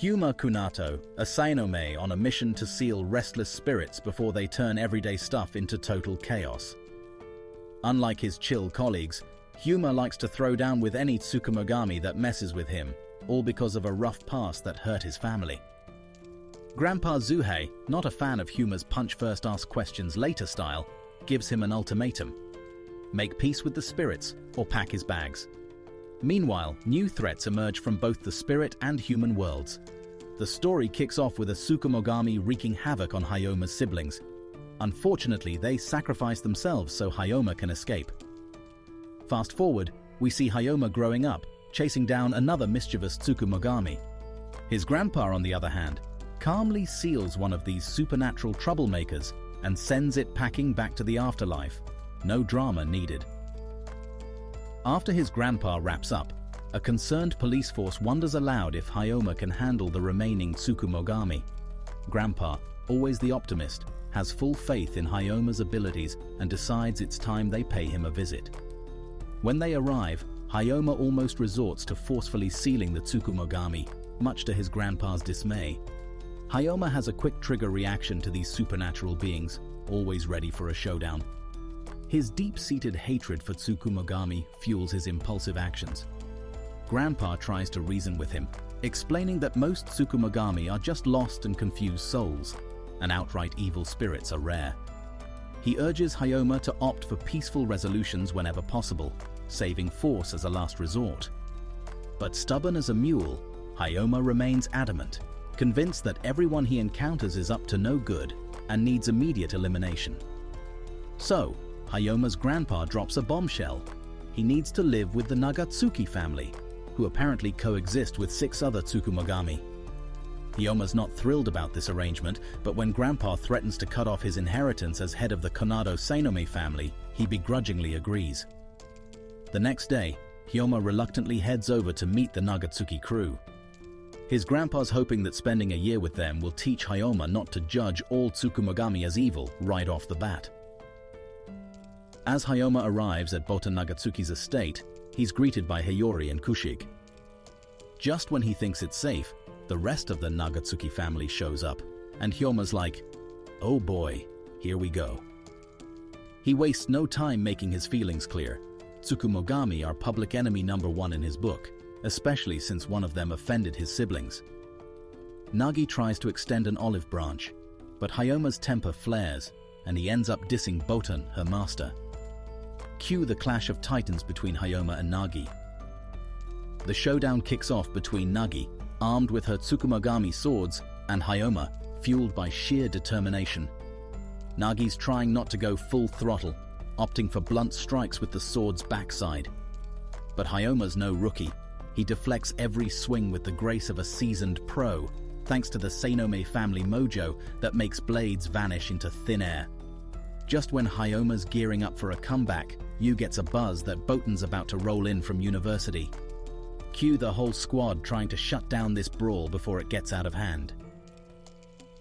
Huma Kunato, a Sainome on a mission to seal restless spirits before they turn everyday stuff into total chaos. Unlike his chill colleagues, Huma likes to throw down with any Tsukumogami that messes with him, all because of a rough past that hurt his family. Grandpa Zuhei, not a fan of Huma's punch-first-ask-questions-later style, gives him an ultimatum: make peace with the spirits or pack his bags. Meanwhile, new threats emerge from both the spirit and human worlds. The story kicks off with a Tsukumogami wreaking havoc on Hayoma's siblings. Unfortunately, they sacrifice themselves so Hayoma can escape. Fast forward, we see Hayoma growing up, chasing down another mischievous Tsukumogami. His grandpa, on the other hand, calmly seals one of these supernatural troublemakers and sends it packing back to the afterlife. No drama needed. After his grandpa wraps up, a concerned police force wonders aloud if Hayoma can handle the remaining Tsukumogami. Grandpa, always the optimist, has full faith in Hayoma's abilities and decides it's time they pay him a visit. When they arrive, Hayoma almost resorts to forcefully sealing the Tsukumogami, much to his grandpa's dismay. Hayoma has a quick trigger reaction to these supernatural beings, always ready for a showdown. His deep-seated hatred for Tsukumogami fuels his impulsive actions. Grandpa tries to reason with him, explaining that most Tsukumogami are just lost and confused souls, and outright evil spirits are rare. He urges Hayoma to opt for peaceful resolutions whenever possible, saving force as a last resort. But stubborn as a mule, Hayoma remains adamant, convinced that everyone he encounters is up to no good and needs immediate elimination. So, Hayoma's grandpa drops a bombshell. He needs to live with the Nagatsuki family, who apparently coexist with 6 other Tsukumogami. Hayoma's not thrilled about this arrangement, but when Grandpa threatens to cut off his inheritance as head of the Konado Sainome family, he begrudgingly agrees. The next day, Hayoma reluctantly heads over to meet the Nagatsuki crew. His grandpa's hoping that spending a year with them will teach Hayoma not to judge all Tsukumogami as evil right off the bat. As Hayoma arrives at Botan Nagatsuki's estate, he's greeted by Hayori and Kushig. Just when he thinks it's safe, the rest of the Nagatsuki family shows up, and Hayoma's like, oh boy, here we go. He wastes no time making his feelings clear. Tsukumogami are public enemy number 1 in his book, especially since one of them offended his siblings. Nagi tries to extend an olive branch, but Hayoma's temper flares, and he ends up dissing Botan, her master. Cue the clash of titans between Hayoma and Nagi. The showdown kicks off between Nagi, armed with her Tsukumogami swords, and Hayoma, fueled by sheer determination. Nagi's trying not to go full throttle, opting for blunt strikes with the sword's backside. But Hayoma's no rookie. He deflects every swing with the grace of a seasoned pro, thanks to the Sainome family mojo that makes blades vanish into thin air. Just when Hayoma's gearing up for a comeback, Yu gets a buzz that Botan's about to roll in from university. Cue the whole squad trying to shut down this brawl before it gets out of hand.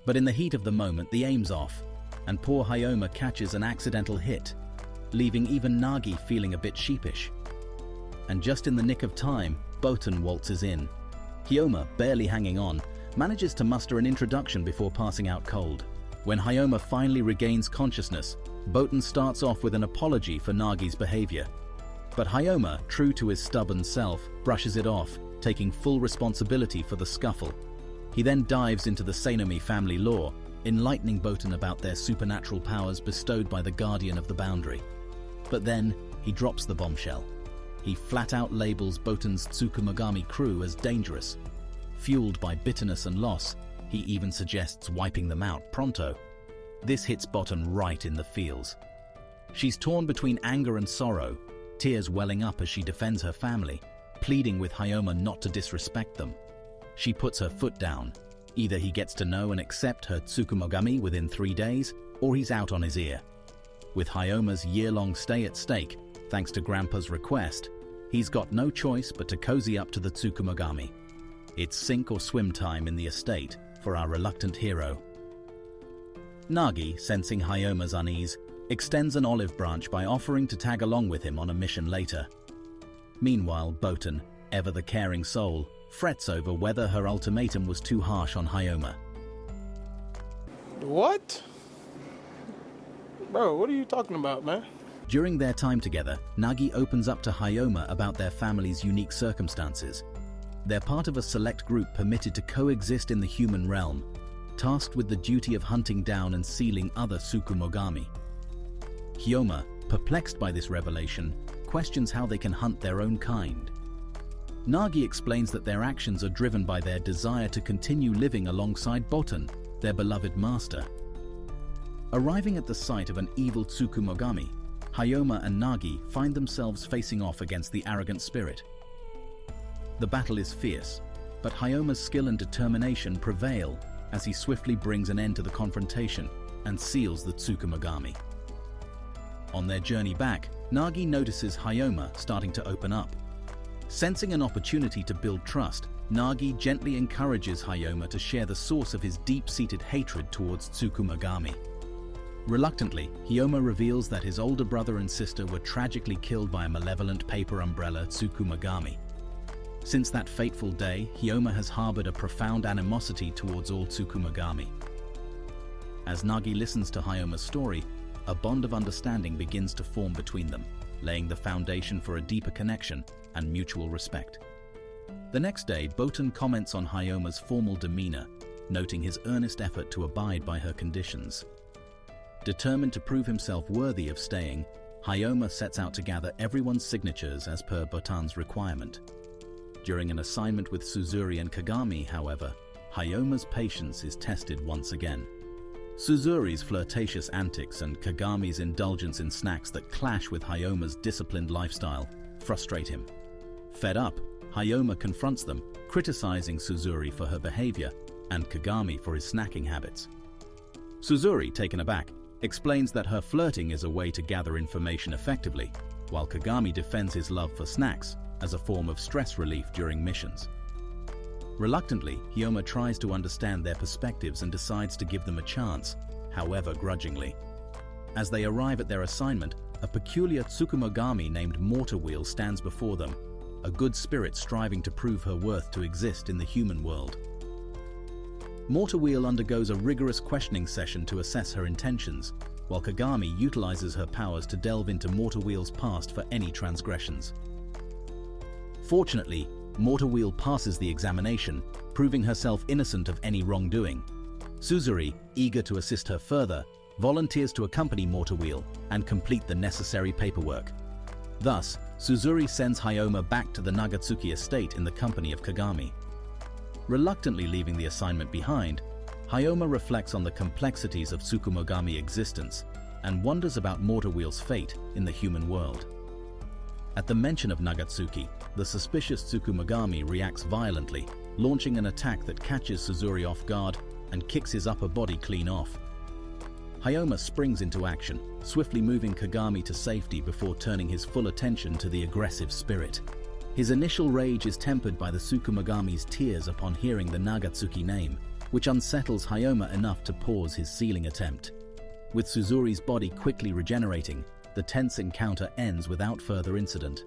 But in the heat of the moment, the aim's off, and poor Hayoma catches an accidental hit, leaving even Nagi feeling a bit sheepish. And just in the nick of time, Botan waltzes in. Hayoma, barely hanging on, manages to muster an introduction before passing out cold. When Hayoma finally regains consciousness, Botan starts off with an apology for Nagi's behavior. But Hayoma, true to his stubborn self, brushes it off, taking full responsibility for the scuffle. He then dives into the Sainome family lore, enlightening Botan about their supernatural powers bestowed by the Guardian of the Boundary. But then, he drops the bombshell. He flat-out labels Botan's Tsukumogami crew as dangerous. Fueled by bitterness and loss, he even suggests wiping them out pronto. This hits Botan right in the feels. She's torn between anger and sorrow, tears welling up as she defends her family, pleading with Hayoma not to disrespect them. She puts her foot down. Either he gets to know and accept her Tsukumogami within 3 days, or he's out on his ear. With Hayoma's year-long stay at stake, thanks to Grandpa's request, he's got no choice but to cozy up to the Tsukumogami. It's sink or swim time in the estate for our reluctant hero. Nagi, sensing Hayoma's unease, extends an olive branch by offering to tag along with him on a mission later. Meanwhile, Botan, ever the caring soul, frets over whether her ultimatum was too harsh on Hayoma. What? Bro, what are you talking about, man? During their time together, Nagi opens up to Hayoma about their family's unique circumstances. They're part of a select group permitted to coexist in the human realm, tasked with the duty of hunting down and sealing other Tsukumogami. Hayoma, perplexed by this revelation, questions how they can hunt their own kind. Nagi explains that their actions are driven by their desire to continue living alongside Botan, their beloved master. Arriving at the site of an evil Tsukumogami, Hayoma and Nagi find themselves facing off against the arrogant spirit. The battle is fierce, but Hayoma's skill and determination prevail as he swiftly brings an end to the confrontation and seals the Tsukumogami. On their journey back, Nagi notices Hayoma starting to open up. Sensing an opportunity to build trust, Nagi gently encourages Hayoma to share the source of his deep-seated hatred towards Tsukumogami. Reluctantly, Hayoma reveals that his older brother and sister were tragically killed by a malevolent paper umbrella Tsukumogami. Since that fateful day, Hayoma has harbored a profound animosity towards all Tsukumogami. As Nagi listens to Hayoma's story, a bond of understanding begins to form between them, laying the foundation for a deeper connection and mutual respect. The next day, Botan comments on Hayoma's formal demeanor, noting his earnest effort to abide by her conditions. Determined to prove himself worthy of staying, Hayoma sets out to gather everyone's signatures as per Botan's requirement. During an assignment with Suzuri and Kagami, however, Hayoma's patience is tested once again. Suzuri's flirtatious antics and Kagami's indulgence in snacks that clash with Hayoma's disciplined lifestyle frustrate him. Fed up, Hayoma confronts them, criticizing Suzuri for her behavior and Kagami for his snacking habits. Suzuri, taken aback, explains that her flirting is a way to gather information effectively, while Kagami defends his love for snacks as a form of stress relief during missions. Reluctantly, Hayoma tries to understand their perspectives and decides to give them a chance, however grudgingly. As they arrive at their assignment, a peculiar Tsukumogami named Mortarwheel stands before them, a good spirit striving to prove her worth to exist in the human world. Mortarwheel undergoes a rigorous questioning session to assess her intentions, while Kagami utilizes her powers to delve into Mortarwheel's past for any transgressions. Fortunately, Mortarwheel passes the examination, proving herself innocent of any wrongdoing. Suzuri, eager to assist her further, volunteers to accompany Mortarwheel and complete the necessary paperwork. Thus, Suzuri sends Hayoma back to the Nagatsuki estate in the company of Kagami. Reluctantly leaving the assignment behind, Hayoma reflects on the complexities of Tsukumogami existence and wonders about Mortarwheel's fate in the human world. At the mention of Nagatsuki, the suspicious Tsukumogami reacts violently, launching an attack that catches Suzuri off guard and kicks his upper body clean off. Hayoma springs into action, swiftly moving Kagami to safety before turning his full attention to the aggressive spirit. His initial rage is tempered by the Tsukumogami's tears upon hearing the Nagatsuki name, which unsettles Hayoma enough to pause his sealing attempt. With Suzuri's body quickly regenerating, the tense encounter ends without further incident.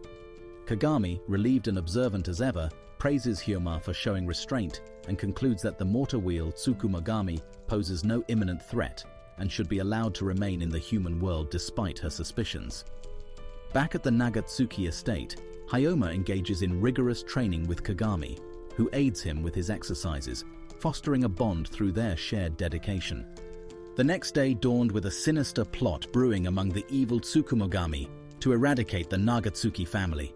Kagami, relieved and observant as ever, praises Hayoma for showing restraint and concludes that the Mortarwheel Tsukumogami poses no imminent threat and should be allowed to remain in the human world despite her suspicions. Back at the Nagatsuki estate, Hayoma engages in rigorous training with Kagami, who aids him with his exercises, fostering a bond through their shared dedication. The next day dawned with a sinister plot brewing among the evil Tsukumogami to eradicate the Nagatsuki family.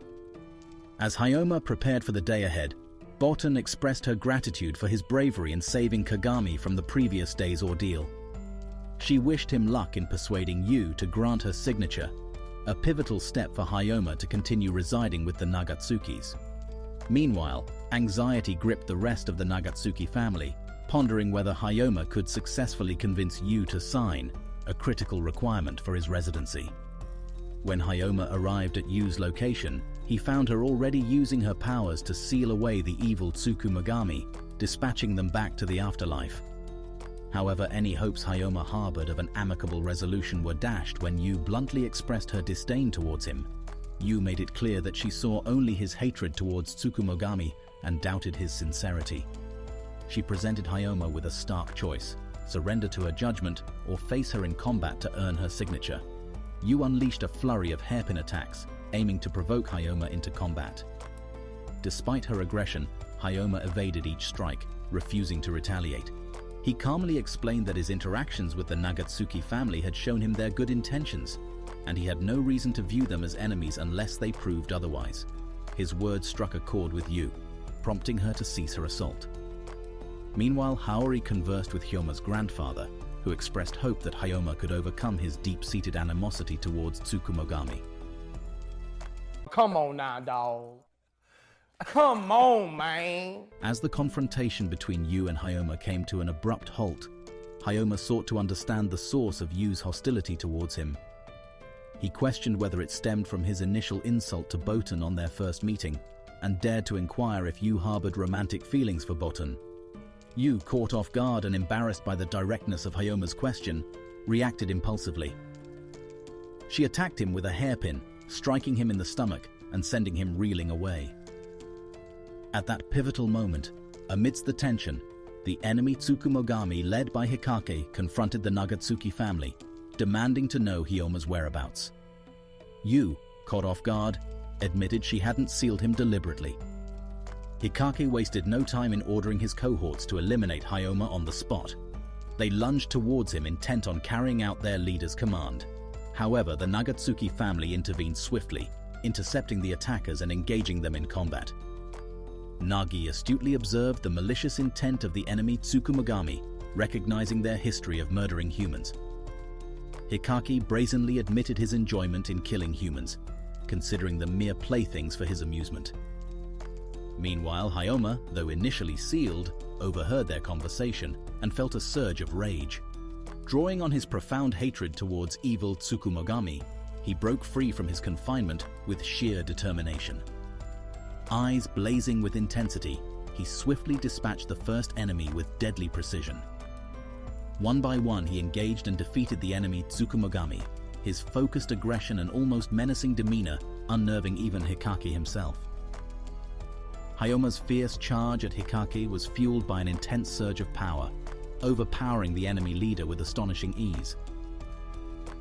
As Hayoma prepared for the day ahead, Botan expressed her gratitude for his bravery in saving Kagami from the previous day's ordeal. She wished him luck in persuading Yu to grant her signature, a pivotal step for Hayoma to continue residing with the Nagatsukis. Meanwhile, anxiety gripped the rest of the Nagatsuki family, pondering whether Hayoma could successfully convince Yu to sign, a critical requirement for his residency. When Hayoma arrived at Yu's location, he found her already using her powers to seal away the evil Tsukumogami, dispatching them back to the afterlife. However, any hopes Hayoma harbored of an amicable resolution were dashed when Yu bluntly expressed her disdain towards him. Yu made it clear that she saw only his hatred towards Tsukumogami, and doubted his sincerity. She presented Hyoma with a stark choice: surrender to her judgment or face her in combat to earn her signature. Yu unleashed a flurry of hairpin attacks, aiming to provoke Hyoma into combat. Despite her aggression, Hyoma evaded each strike, refusing to retaliate. He calmly explained that his interactions with the Nagatsuki family had shown him their good intentions, and he had no reason to view them as enemies unless they proved otherwise. His words struck a chord with Yu, prompting her to cease her assault. Meanwhile, Haori conversed with Hyoma's grandfather, who expressed hope that Hyoma could overcome his deep-seated animosity towards Tsukumogami. Come on now, dawg. Come on, man. As the confrontation between Yu and Hyoma came to an abrupt halt, Hyoma sought to understand the source of Yu's hostility towards him. He questioned whether it stemmed from his initial insult to Botan on their first meeting, and dared to inquire if Yu harbored romantic feelings for Botan. Yu, caught off guard and embarrassed by the directness of Hyoma's question, reacted impulsively. She attacked him with a hairpin, striking him in the stomach and sending him reeling away. At that pivotal moment, amidst the tension, the enemy Tsukumogami, led by Hikage, confronted the Nagatsuki family, demanding to know Hyoma's whereabouts. Yu, caught off guard, admitted she hadn't sealed him deliberately. Hikage wasted no time in ordering his cohorts to eliminate Hyoma on the spot. They lunged towards him, intent on carrying out their leader's command. However, the Nagatsuki family intervened swiftly, intercepting the attackers and engaging them in combat. Nagi astutely observed the malicious intent of the enemy Tsukumogami, recognizing their history of murdering humans. Hikage brazenly admitted his enjoyment in killing humans, considering them mere playthings for his amusement. Meanwhile, Hyoma, though initially sealed, overheard their conversation and felt a surge of rage. Drawing on his profound hatred towards evil Tsukumogami, he broke free from his confinement with sheer determination. Eyes blazing with intensity, he swiftly dispatched the first enemy with deadly precision. One by one, he engaged and defeated the enemy Tsukumogami, his focused aggression and almost menacing demeanor unnerving even Hikage himself. Hyoma's fierce charge at Hikage was fueled by an intense surge of power, overpowering the enemy leader with astonishing ease.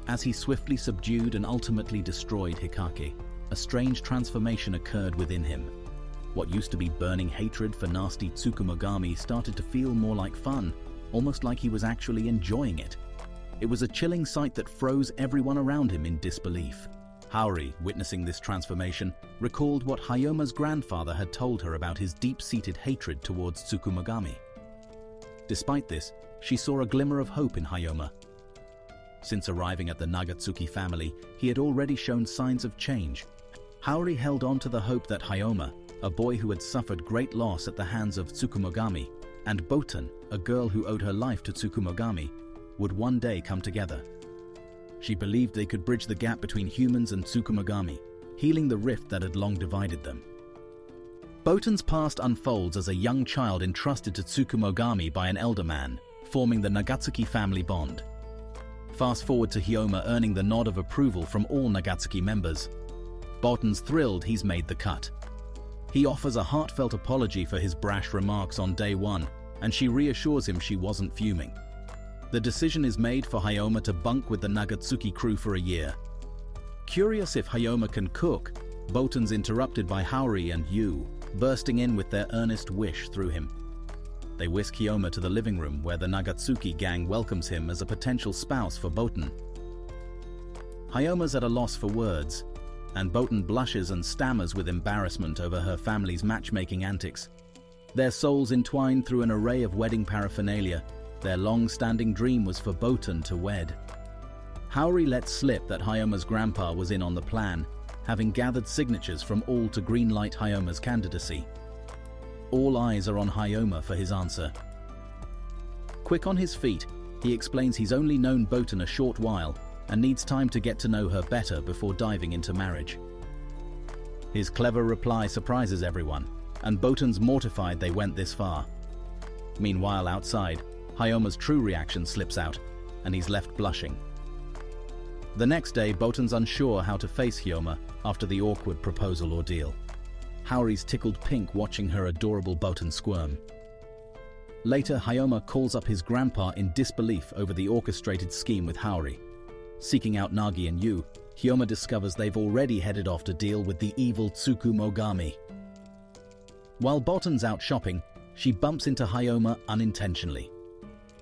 As he swiftly subdued and ultimately destroyed Hikage, a strange transformation occurred within him. What used to be burning hatred for nasty Tsukumogami started to feel more like fun, almost like he was actually enjoying it. It was a chilling sight that froze everyone around him in disbelief. Haori, witnessing this transformation, recalled what Hyoma's grandfather had told her about his deep-seated hatred towards Tsukumogami. Despite this, she saw a glimmer of hope in Hyoma. Since arriving at the Nagatsuki family, he had already shown signs of change. Haori held on to the hope that Hyoma, a boy who had suffered great loss at the hands of Tsukumogami, and Botan, a girl who owed her life to Tsukumogami, would one day come together. She believed they could bridge the gap between humans and Tsukumogami, healing the rift that had long divided them. Botan's past unfolds as a young child entrusted to Tsukumogami by an elder man, forming the Nagatsuki family bond. Fast forward to Hyoma earning the nod of approval from all Nagatsuki members. Botan's thrilled he's made the cut. He offers a heartfelt apology for his brash remarks on day one, and she reassures him she wasn't fuming. The decision is made for Hyoma to bunk with the Nagatsuki crew for a year. Curious if Hyoma can cook, Botan's interrupted by Haori and Yu, bursting in with their earnest wish through him. They whisk Hyoma to the living room where the Nagatsuki gang welcomes him as a potential spouse for Botan. Hyoma's at a loss for words, and Botan blushes and stammers with embarrassment over her family's matchmaking antics. Their souls entwined through an array of wedding paraphernalia, their long-standing dream was for Botan to wed. Haori let slip that Hyoma's grandpa was in on the plan, having gathered signatures from all to greenlight Hyoma's candidacy. All eyes are on Hyoma for his answer. Quick on his feet, he explains he's only known Botan a short while and needs time to get to know her better before diving into marriage. His clever reply surprises everyone, and Botan's mortified they went this far. Meanwhile, outside, Hyoma's true reaction slips out, and he's left blushing. The next day, Botan's unsure how to face Hyoma after the awkward proposal ordeal. Haori's tickled pink watching her adorable Botan squirm. Later, Hayoma calls up his grandpa in disbelief over the orchestrated scheme with Haori. Seeking out Nagi and Yu, Hyoma discovers they've already headed off to deal with the evil Tsukumogami. While Botan's out shopping, she bumps into Hayoma unintentionally.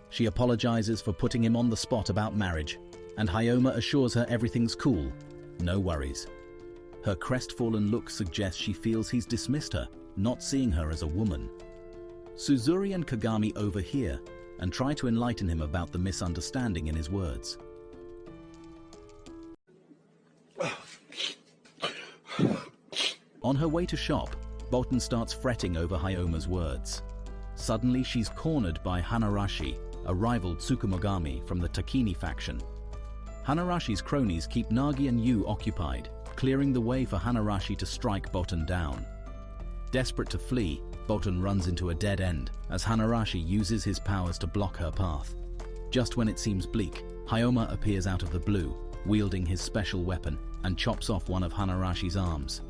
She apologizes for putting him on the spot about marriage, and Hayoma assures her everything's cool, no worries. Her crestfallen look suggests she feels he's dismissed her, not seeing her as a woman. Suzuri and Kagami overhear and try to enlighten him about the misunderstanding in his words. On her way to shop, Botan starts fretting over Hayoma's words. Suddenly she's cornered by Hanarashi, a rival Tsukumogami from the Takini faction. Hanarashi's cronies keep Nagi and Yu occupied, clearing the way for Hanarashi to strike Botan down. Desperate to flee, Botan runs into a dead end as Hanarashi uses his powers to block her path. Just when it seems bleak, Hayoma appears out of the blue, wielding his special weapon, and chops off one of Hanarashi's arms.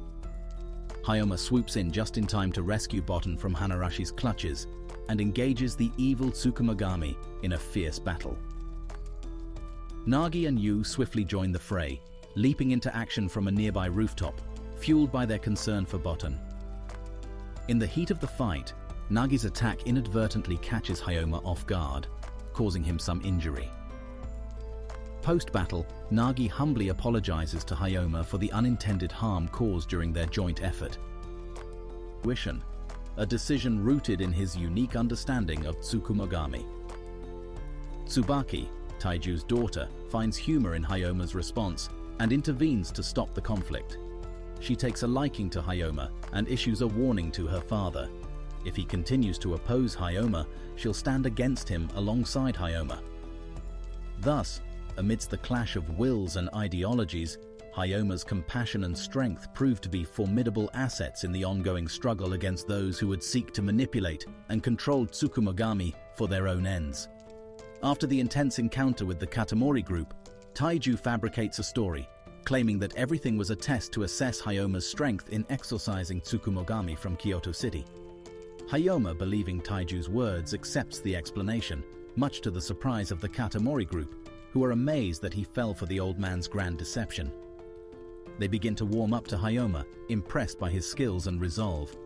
Hayoma swoops in just in time to rescue Botan from Hanarashi's clutches and engages the evil Tsukumogami in a fierce battle. Nagi and Yu swiftly join the fray, leaping into action from a nearby rooftop, fueled by their concern for Botan. In the heat of the fight, Nagi's attack inadvertently catches Hayoma off guard, causing him some injury. Post-battle, Nagi humbly apologizes to Hayoma for the unintended harm caused during their joint effort. Wishin, a decision rooted in his unique understanding of Tsukumogami. Tsubaki, Taiju's daughter, finds humor in Hayoma's response and intervenes to stop the conflict. She takes a liking to Hayoma and issues a warning to her father. If he continues to oppose Hayoma, she'll stand against him alongside Hayoma. Thus, amidst the clash of wills and ideologies, Hayoma's compassion and strength prove to be formidable assets in the ongoing struggle against those who would seek to manipulate and control Tsukumogami for their own ends. After the intense encounter with the Katamori group, Taiju fabricates a story, claiming that everything was a test to assess Hayoma's strength in exorcising Tsukumogami from Kyoto City. Hayoma, believing Taiju's words, accepts the explanation, much to the surprise of the Katamori group, who are amazed that he fell for the old man's grand deception. They begin to warm up to Hayoma, impressed by his skills and resolve.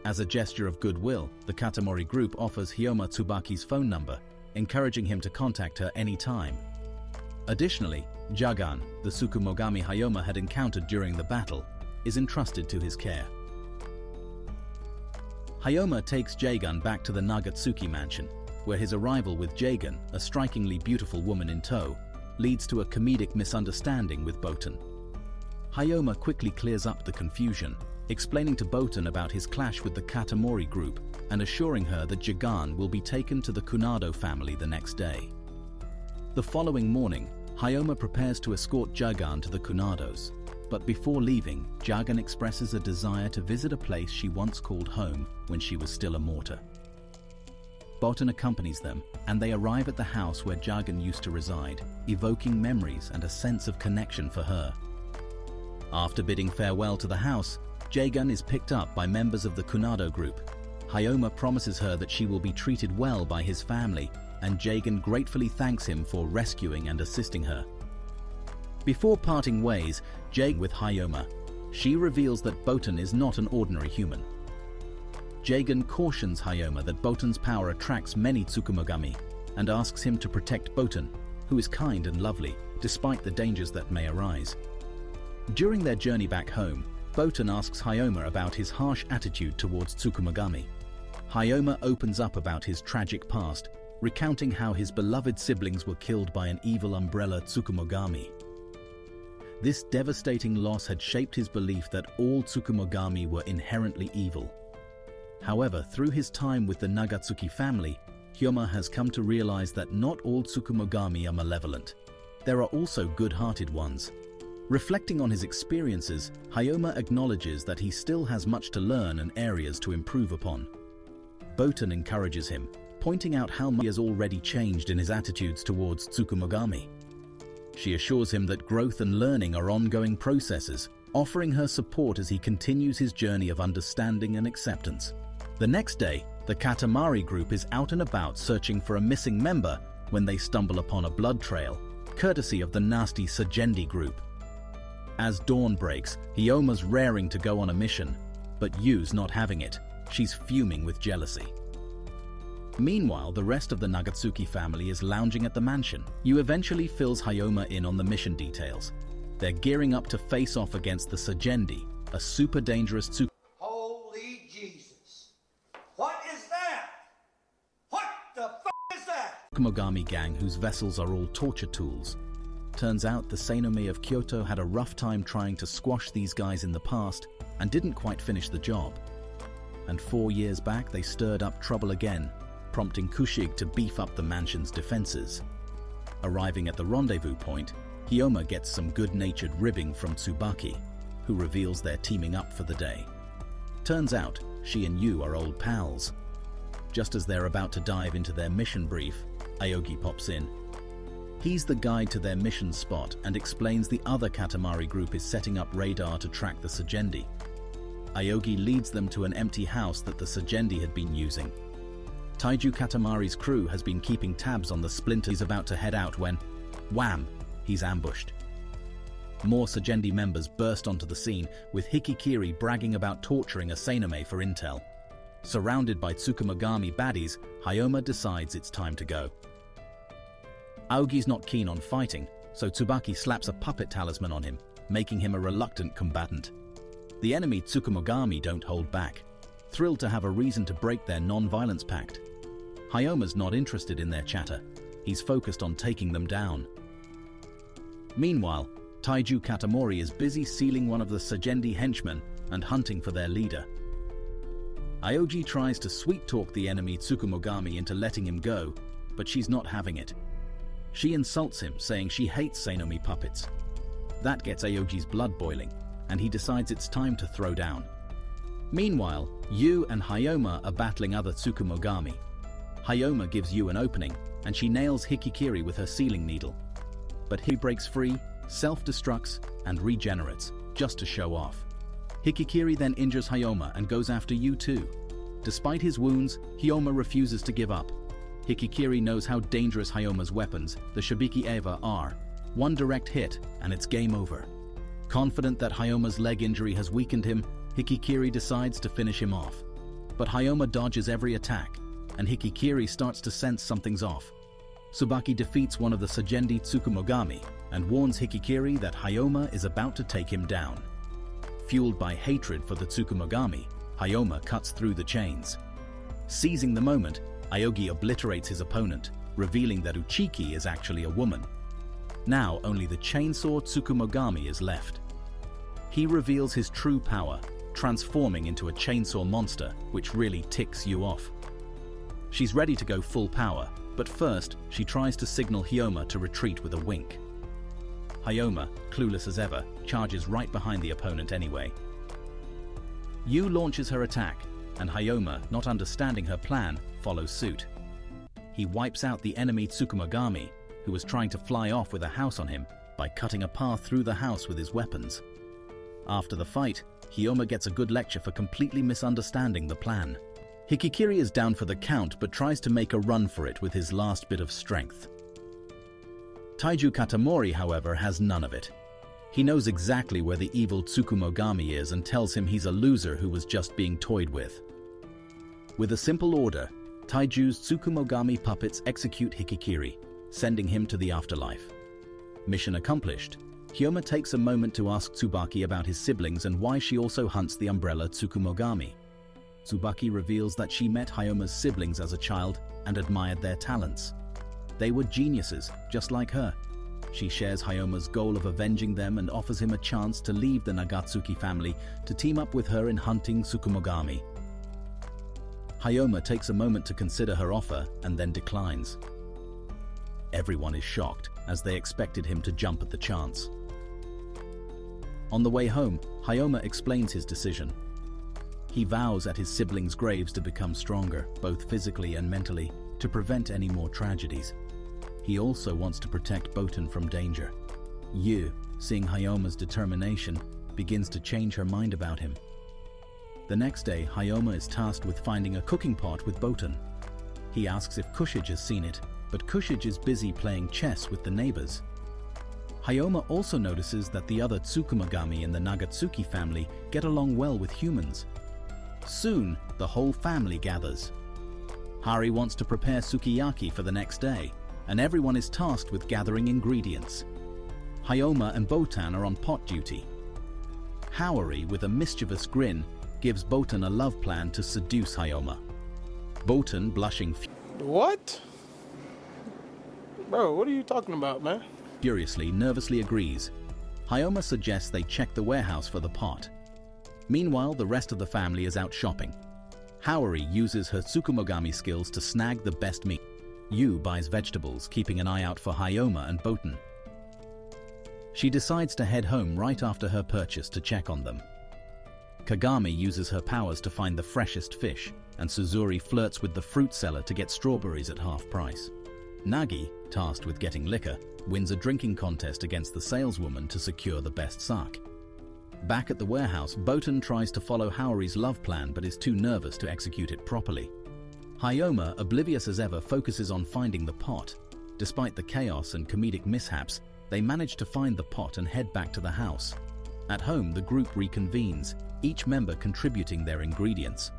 As a gesture of goodwill, the Katamori group offers Hayoma Tsubaki's phone number, encouraging him to contact her any time. Additionally, Jagan, the Tsukumogami Hayoma had encountered during the battle, is entrusted to his care. Hayoma takes Jagan back to the Nagatsuki mansion, where his arrival with Jagan, a strikingly beautiful woman in tow, leads to a comedic misunderstanding with Botan. Hayoma quickly clears up the confusion, explaining to Botan about his clash with the Katamori group and assuring her that Jagan will be taken to the Kunado family the next day. The following morning, Hayoma prepares to escort Jagan to the Kunados, but before leaving, Jagan expresses a desire to visit a place she once called home when she was still a mortar. Botan accompanies them, and they arrive at the house where Jagan used to reside, evoking memories and a sense of connection for her. After bidding farewell to the house, Jagan is picked up by members of the Kunado group. Hayoma promises her that she will be treated well by his family, and Jagan gratefully thanks him for rescuing and assisting her. Before parting ways, Jagan with Hayoma, she reveals that Botan is not an ordinary human. Jagan cautions Hayoma that Botan's power attracts many Tsukumogami and asks him to protect Botan, who is kind and lovely, despite the dangers that may arise. During their journey back home, Botan asks Hayoma about his harsh attitude towards Tsukumogami. Hayoma opens up about his tragic past, recounting how his beloved siblings were killed by an evil umbrella Tsukumogami. This devastating loss had shaped his belief that all Tsukumogami were inherently evil. However, through his time with the Nagatsuki family, Hayoma has come to realize that not all Tsukumogami are malevolent. There are also good-hearted ones. Reflecting on his experiences, Hayoma acknowledges that he still has much to learn and areas to improve upon. Botan encourages him, pointing out how much he has already changed in his attitudes towards Tsukumogami. She assures him that growth and learning are ongoing processes, offering her support as he continues his journey of understanding and acceptance. The next day, the Katamari group is out and about searching for a missing member when they stumble upon a blood trail, courtesy of the nasty Sajendi group. As dawn breaks, Hyoma's raring to go on a mission, but Yu's not having it. She's fuming with jealousy. Meanwhile, the rest of the Nagatsuki family is lounging at the mansion. Yu eventually fills Hyoma in on the mission details. They're gearing up to face off against the Sajendi, a super dangerous Holy Jesus. What is that? What the f*** is that? Tsukumogami gang whose vessels are all torture tools. Turns out the Sanome of Kyoto had a rough time trying to squash these guys in the past and didn't quite finish the job. And 4 years back they stirred up trouble again, prompting Kushig to beef up the mansion's defenses. Arriving at the rendezvous point, Hyoma gets some good-natured ribbing from Tsubaki, who reveals they're teaming up for the day. Turns out, she and Yu are old pals. Just as they're about to dive into their mission brief, Aogi pops in. He's the guide to their mission spot and explains the other Katamari group is setting up radar to track the Sajendi. Aogi leads them to an empty house that the Sajendi had been using. Taiju Katamari's crew has been keeping tabs on the splinter. He's about to head out when, wham, he's ambushed. More Sajendi members burst onto the scene, with Hikikiri bragging about torturing a Sanome for intel. Surrounded by Tsukumogami baddies, Hyoma decides it's time to go. Aogi's not keen on fighting, so Tsubaki slaps a puppet talisman on him, making him a reluctant combatant. The enemy Tsukumogami don't hold back, thrilled to have a reason to break their non-violence pact. Hyoma's not interested in their chatter. He's focused on taking them down. Meanwhile, Taiju Katamori is busy sealing one of the Sajendi henchmen and hunting for their leader. Aogi tries to sweet-talk the enemy Tsukumogami into letting him go, but she's not having it. She insults him, saying she hates Sanome puppets. That gets Aogi's blood boiling, and he decides it's time to throw down. Meanwhile, Yu and Hyoma are battling other Tsukumogami. Hyoma gives Yu an opening, and she nails Hikikiri with her sealing needle. But he breaks free, self-destructs, and regenerates, just to show off. Hikikiri then injures Hyoma and goes after Yu too. Despite his wounds, Hyoma refuses to give up. Hikikiri knows how dangerous Hyoma's weapons, the Shibiki Eva, are. One direct hit, and it's game over. Confident that Hyoma's leg injury has weakened him, Hikikiri decides to finish him off. But Hyoma dodges every attack, and Hikikiri starts to sense something's off. Tsubaki defeats one of the Sajendi Tsukumogami and warns Hikikiri that Hyoma is about to take him down. Fueled by hatred for the Tsukumogami, Hyoma cuts through the chains. Seizing the moment, Aogi obliterates his opponent, revealing that Uchiki is actually a woman. Now only the chainsaw Tsukumogami is left. He reveals his true power, transforming into a chainsaw monster, which really ticks Yu off. She's ready to go full power, but first she tries to signal Hyoma to retreat with a wink. Hyoma, clueless as ever, charges right behind the opponent anyway. Yu launches her attack, and Hyoma, not understanding her plan, follows suit. He wipes out the enemy Tsukumogami, who was trying to fly off with a house on him, by cutting a path through the house with his weapons. After the fight, Hyoma gets a good lecture for completely misunderstanding the plan. Hikikiri is down for the count but tries to make a run for it with his last bit of strength. Taiju Katamori, however, has none of it. He knows exactly where the evil Tsukumogami is and tells him he's a loser who was just being toyed with. With a simple order, Taiju's Tsukumogami puppets execute Hikikiri, sending him to the afterlife. Mission accomplished. Hyoma takes a moment to ask Tsubaki about his siblings and why she also hunts the umbrella Tsukumogami. Tsubaki reveals that she met Hyoma's siblings as a child and admired their talents. They were geniuses, just like her. She shares Hyoma's goal of avenging them and offers him a chance to leave the Nagatsuki family to team up with her in hunting Tsukumogami. Hyoma takes a moment to consider her offer and then declines. Everyone is shocked, as they expected him to jump at the chance. On the way home, Hyoma explains his decision. He vows at his siblings' graves to become stronger, both physically and mentally, to prevent any more tragedies. He also wants to protect Boten from danger. Yu, seeing Hyoma's determination, begins to change her mind about him. The next day, Hayoma is tasked with finding a cooking pot with Botan. He asks if Kushige has seen it, but Kushige is busy playing chess with the neighbors. Hayoma also notices that the other Tsukumogami in the Nagatsuki family get along well with humans. Soon, the whole family gathers. Hari wants to prepare sukiyaki for the next day, and everyone is tasked with gathering ingredients. Hayoma and Botan are on pot duty. Howari, with a mischievous grin, gives Botan a love plan to seduce Hayoma. Botan, blushing What? Bro, what are you talking about, man? furiously, nervously agrees. Hayoma suggests they check the warehouse for the pot. Meanwhile, the rest of the family is out shopping. Howari uses her Tsukumogami skills to snag the best meat. Yu buys vegetables, keeping an eye out for Hayoma and Botan. She decides to head home right after her purchase to check on them. Kagami uses her powers to find the freshest fish, and Suzuri flirts with the fruit seller to get strawberries at half price. Nagi, tasked with getting liquor, wins a drinking contest against the saleswoman to secure the best sake. Back at the warehouse, Botan tries to follow Howari's love plan but is too nervous to execute it properly. Hayoma, oblivious as ever, focuses on finding the pot. Despite the chaos and comedic mishaps, they manage to find the pot and head back to the house. At home, the group reconvenes, each member contributing their ingredients.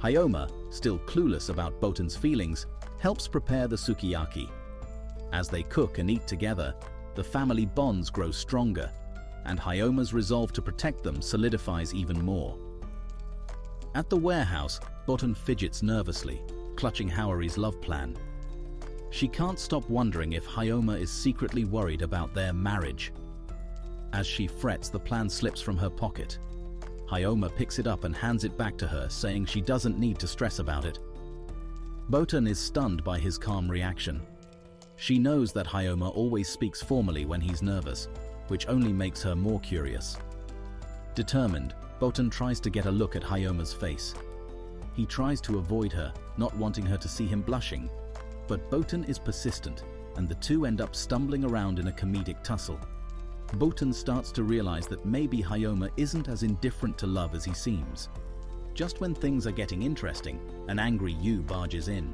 Hayoma, still clueless about Botan's feelings, helps prepare the sukiyaki. As they cook and eat together, the family bonds grow stronger, and Hayoma's resolve to protect them solidifies even more. At the warehouse, Botan fidgets nervously, clutching Howari's love plan. She can't stop wondering if Hayoma is secretly worried about their marriage. As she frets, the plan slips from her pocket. Hayoma picks it up and hands it back to her, saying she doesn't need to stress about it. Botan is stunned by his calm reaction. She knows that Hayoma always speaks formally when he's nervous, which only makes her more curious. Determined, Botan tries to get a look at Hayoma's face. He tries to avoid her, not wanting her to see him blushing, but Botan is persistent, and the two end up stumbling around in a comedic tussle. Botan starts to realize that maybe Hayoma isn't as indifferent to love as he seems. Just when things are getting interesting, an angry Yu barges in.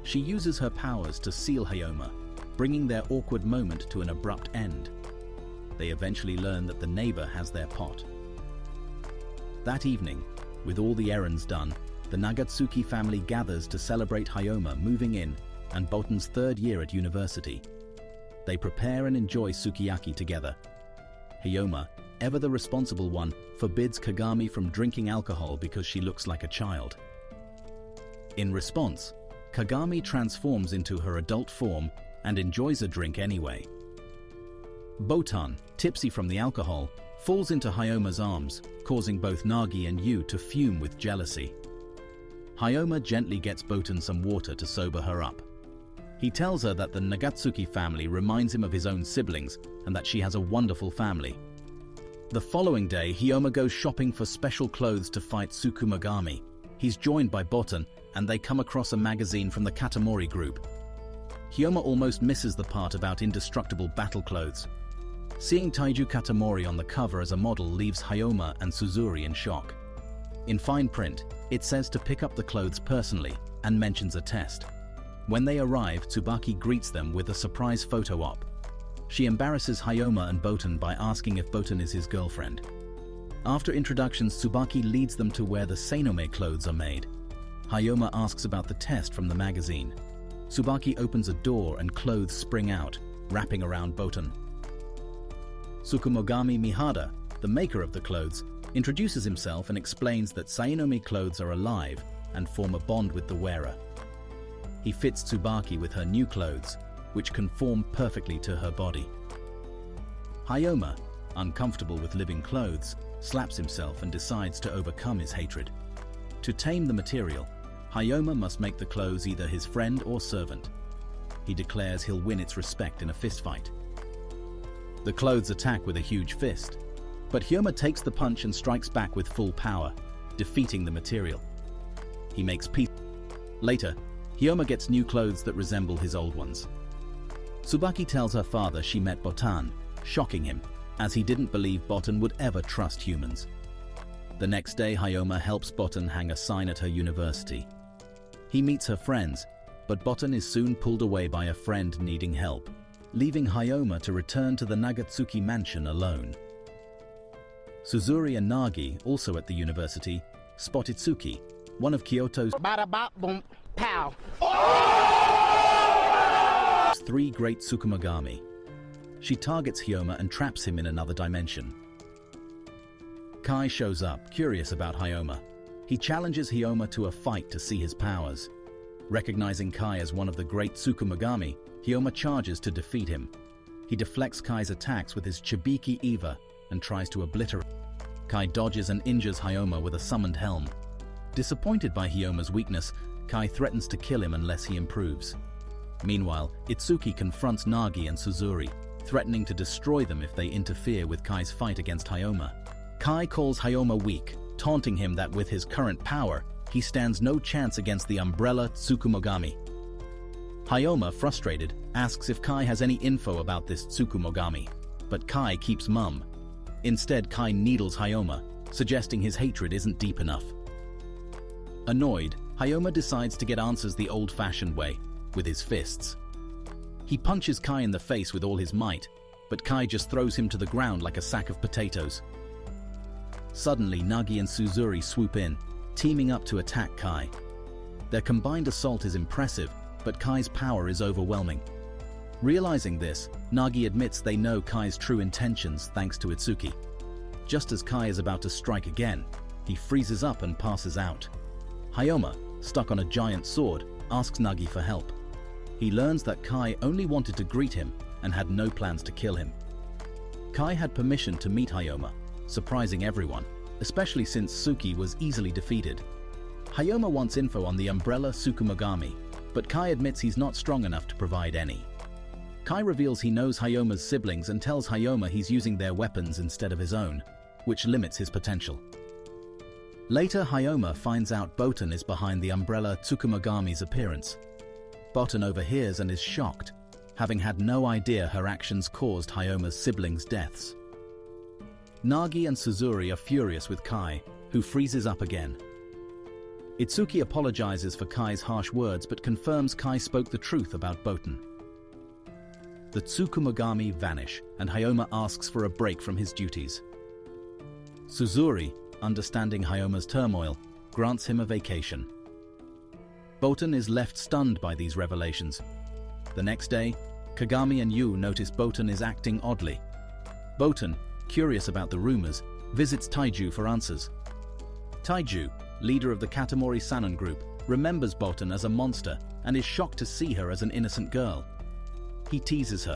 She uses her powers to seal Hayoma, bringing their awkward moment to an abrupt end. They eventually learn that the neighbor has their pot. That evening, with all the errands done, the Nagatsuki family gathers to celebrate Hayoma moving in and Botan's third year at university. They prepare and enjoy sukiyaki together. Hayoma, ever the responsible one, forbids Kagami from drinking alcohol because she looks like a child. In response, Kagami transforms into her adult form and enjoys a drink anyway. Botan, tipsy from the alcohol, falls into Hayoma's arms, causing both Nagi and Yu to fume with jealousy. Hayoma gently gets Botan some water to sober her up. He tells her that the Nagatsuki family reminds him of his own siblings and that she has a wonderful family. The following day, Hayoma goes shopping for special clothes to fight Tsukumogami. He's joined by Botan, and they come across a magazine from the Katamori group. Hayoma almost misses the part about indestructible battle clothes. Seeing Taiju Katamori on the cover as a model leaves Hayoma and Suzuri in shock. In fine print, it says to pick up the clothes personally and mentions a test. When they arrive, Tsubaki greets them with a surprise photo op. She embarrasses Hayoma and Botan by asking if Botan is his girlfriend. After introductions, Tsubaki leads them to where the Seinome clothes are made. Hayoma asks about the test from the magazine. Tsubaki opens a door and clothes spring out, wrapping around Botan. Tsukumogami Mihara, the maker of the clothes, introduces himself and explains that Seinome clothes are alive and form a bond with the wearer. He fits Tsubaki with her new clothes, which conform perfectly to her body. Hayoma, uncomfortable with living clothes, slaps himself and decides to overcome his hatred. To tame the material, Hayoma must make the clothes either his friend or servant. He declares he'll win its respect in a fistfight. The clothes attack with a huge fist, but Hayoma takes the punch and strikes back with full power, defeating the material. He makes peace. Later, Hayoma gets new clothes that resemble his old ones. Tsubaki tells her father she met Botan, shocking him, as he didn't believe Botan would ever trust humans. The next day, Hayoma helps Botan hang a sign at her university. He meets her friends, but Botan is soon pulled away by a friend needing help, leaving Hayoma to return to the Nagatsuki mansion alone. Suzuri and Nagi, also at the university, spot Itsuki, one of Kyoto's Bada bop boom pow. 3 great Tsukumogami. She targets Hayoma and traps him in another dimension. Kai shows up, curious about Hayoma. He challenges Hayoma to a fight to see his powers. Recognizing Kai as one of the great Tsukumogami, Hayoma charges to defeat him. He deflects Kai's attacks with his Chibiki Eva and tries to obliterate. Kai dodges and injures Hayoma with a summoned helm. Disappointed by Hayoma's weakness, Kai threatens to kill him unless he improves. Meanwhile, Itsuki confronts Nagi and Suzuri, threatening to destroy them if they interfere with Kai's fight against Hayoma. Kai calls Hayoma weak, taunting him that with his current power, he stands no chance against the Umbrella Tsukumogami. Hayoma, frustrated, asks if Kai has any info about this Tsukumogami, but Kai keeps mum. Instead, Kai needles Hayoma, suggesting his hatred isn't deep enough. Annoyed, Hayoma decides to get answers the old-fashioned way, with his fists. He punches Kai in the face with all his might, but Kai just throws him to the ground like a sack of potatoes. Suddenly, Nagi and Suzuri swoop in, teaming up to attack Kai. Their combined assault is impressive, but Kai's power is overwhelming. Realizing this, Nagi admits they know Kai's true intentions thanks to Itsuki. Just as Kai is about to strike again, he freezes up and passes out. Hayoma, stuck on a giant sword, asks Nagi for help. He learns that Kai only wanted to greet him and had no plans to kill him. Kai had permission to meet Hayoma, surprising everyone, especially since Suki was easily defeated. Hayoma wants info on the Umbrella Tsukumogami, but Kai admits he's not strong enough to provide any. Kai reveals he knows Hayoma's siblings and tells Hayoma he's using their weapons instead of his own, which limits his potential. Later, Hayoma finds out Botan is behind the Umbrella Tsukumogami's appearance. Botan overhears and is shocked, having had no idea her actions caused Hayoma's siblings' deaths. Nagi and Suzuri are furious with Kai, who freezes up again. Itsuki apologizes for Kai's harsh words but confirms Kai spoke the truth about Botan. The Tsukumogami vanish, and Hayoma asks for a break from his duties. Suzuri, understanding Hayoma's turmoil, grants him a vacation. Botan is left stunned by these revelations. The next day, Kagami and Yu notice Botan is acting oddly. Botan, curious about the rumors, visits Taiju for answers. Taiju, leader of the Katamori Sanon group, remembers Botan as a monster and is shocked to see her as an innocent girl. He teases her,